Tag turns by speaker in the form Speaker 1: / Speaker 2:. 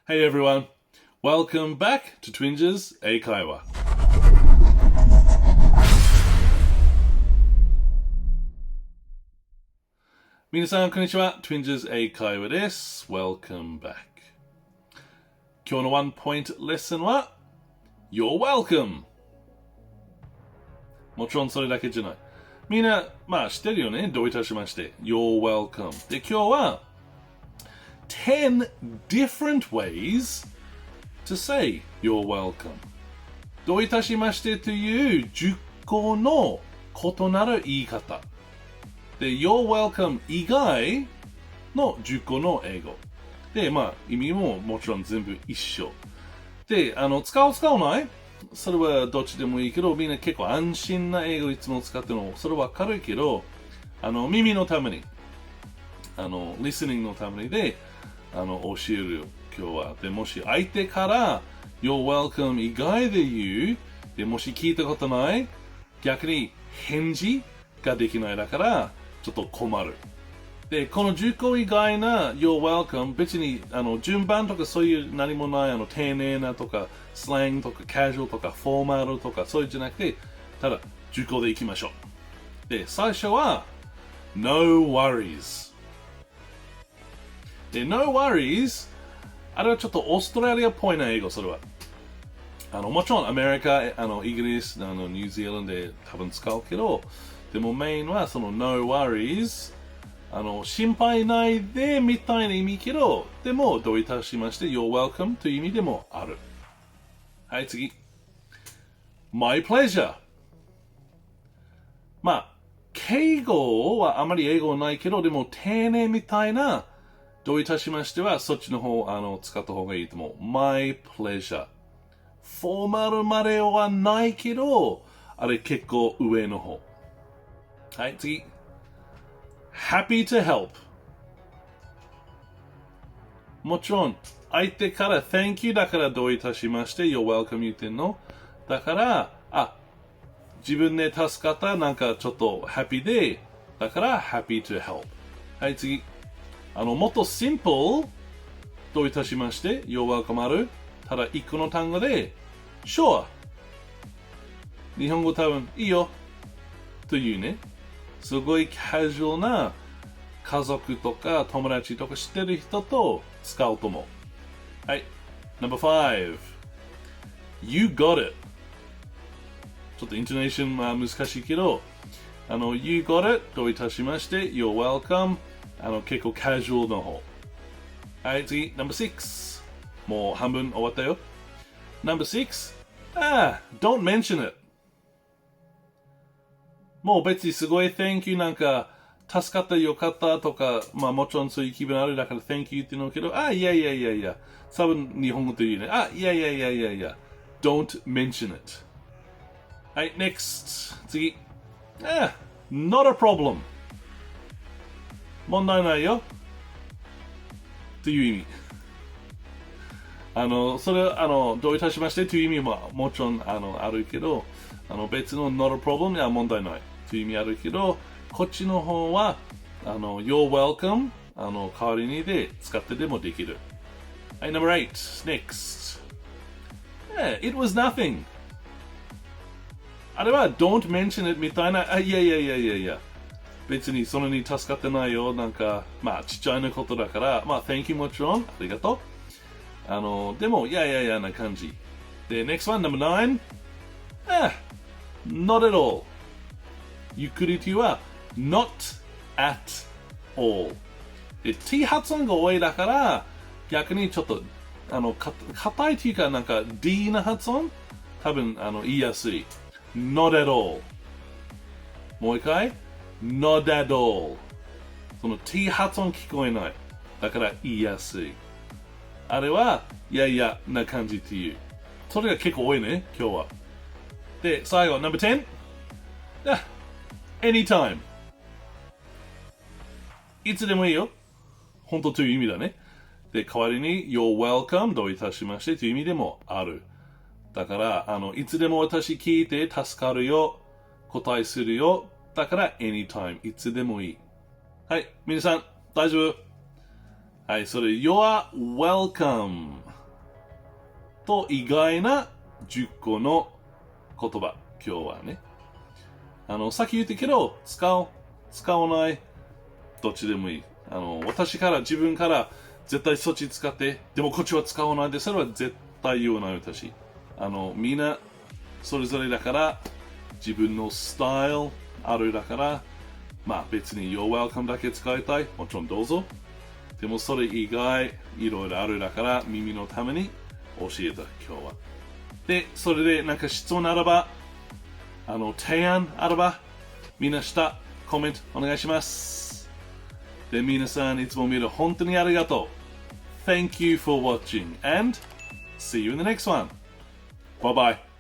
Speaker 1: Hey everyone, welcome back to Twinges 英会話。皆さんこんにちは、Twinges 英会話です。Welcome back。今日のワンポイントレッスンは You're welcome。もちろんそれだけじゃない。みんな、知ってるよね。どういたしまして。You're welcome。で、今日は10 different ways to say you're welcome。どういたしましてという10個の異なる言い方。で、you're welcome 以外の10個の英語。で、意味ももちろん全部一緒。で、使わないそれはどっちでもいいけど、みんな結構安心な英語いつも使ってるの。それはわかるけど、耳のために、listening のためにで、教えるよ、今日は。で、もし相手から、You're welcome 以外で言う、で、もし聞いたことない、逆に返事ができないだから、ちょっと困る。で、この10個以外な You're welcome、別に順番とかそういう何もない丁寧なとか、スラングとかカジュアルとかフォーマルとかそういうじゃなくて、ただ10個でいきましょう。で、最初は No worries。で、No worries、あれはちょっとオーストラリアっぽいな英語、それは。もちろんアメリカ、イギリス、ニュージーランドで多分使うけど、でもメインはその No worries、心配ないでみたいな意味けど、でもどういたしまして You're welcome という意味でもある。はい、次。My pleasure。敬語はあまり英語ないけど、でも丁寧みたいなどういたしましては、そっちの方、使った方がいいと思う。My pleasure。フォーマルまではないけど、あれ結構上の方。はい、次。Happy to help。もちろん、相手から Thank you だからどういたしまして、You're welcome 言ってんの。だから、自分で助かったなんかちょっと Happy で、だから Happy to help。はい、次。もっとシンプルどういたしまして You're welcome あるただ一個の単語で Sure 日本語多分いいよというねすごいカジュアルな家族とか友達とか知ってる人と使うと思うはい No.5 You got it ちょっとイントネーションは難しいけどYou got it どういたしまして You're welcome結構カジュアルの方。はい、次、No.6。もう半分終わったよ。No.6。don't mention it。もう別にすごい Thank you なんか、助かったよかったとか、もちろんそういう気分あるだから Thank you っていうのけど、いや。多分日本語というね。いや。don't mention it。はい、next。次。not a problem。問題ないよという意味それどういたしましてという意味ももちろんあるけど別の not a problem は問題ないという意味あるけどこっちの方はYou're welcome 代わりにで使ってでもできるはい No.8 next it was nothing あれは don't mention it みたいないや別にそれに助かってないよ。なんか、ちっちゃいなことだから、thank you もちろん、ありがとう。でも、いやな感じ。で、next one, No.9. Not at all. ゆっくりというは、not at all. で、t 発音が多いだから、逆にちょっと、硬いというか、なんか d な発音多分、言いやすい。not at all. もう一回。Not at all その T 発音聞こえないだから言いやすいあれはいやな感じっていうそれが結構多いね今日はで最後 No.10 anytime いつでもいいよ本当という意味だねで代わりに You're welcome どういたしましてという意味でもあるだからいつでも私聞いて助かるよ答えするよだから anytime いつでもいいはい皆さん大丈夫はいそれ You're welcome と意外な10個の言葉。今日はね。さっき言ったけど、使わない、どっちでもいい。自分から絶対そっち使って、でもこっちは使わないで、それは絶対言わない私。みんなそれぞれだから、自分のスタイルあるだから、まあ別に You're welcome だけ使いたい。もちろんどうぞ。でもそれ以外、いろいろあるだから、耳のために教えた、今日は。で、それでなんか質問あれば、提案あれば、みんな下、コメントお願いします。で、皆さんいつも見る本当にありがとう。Thank you for watching and see you in the next one. Bye bye.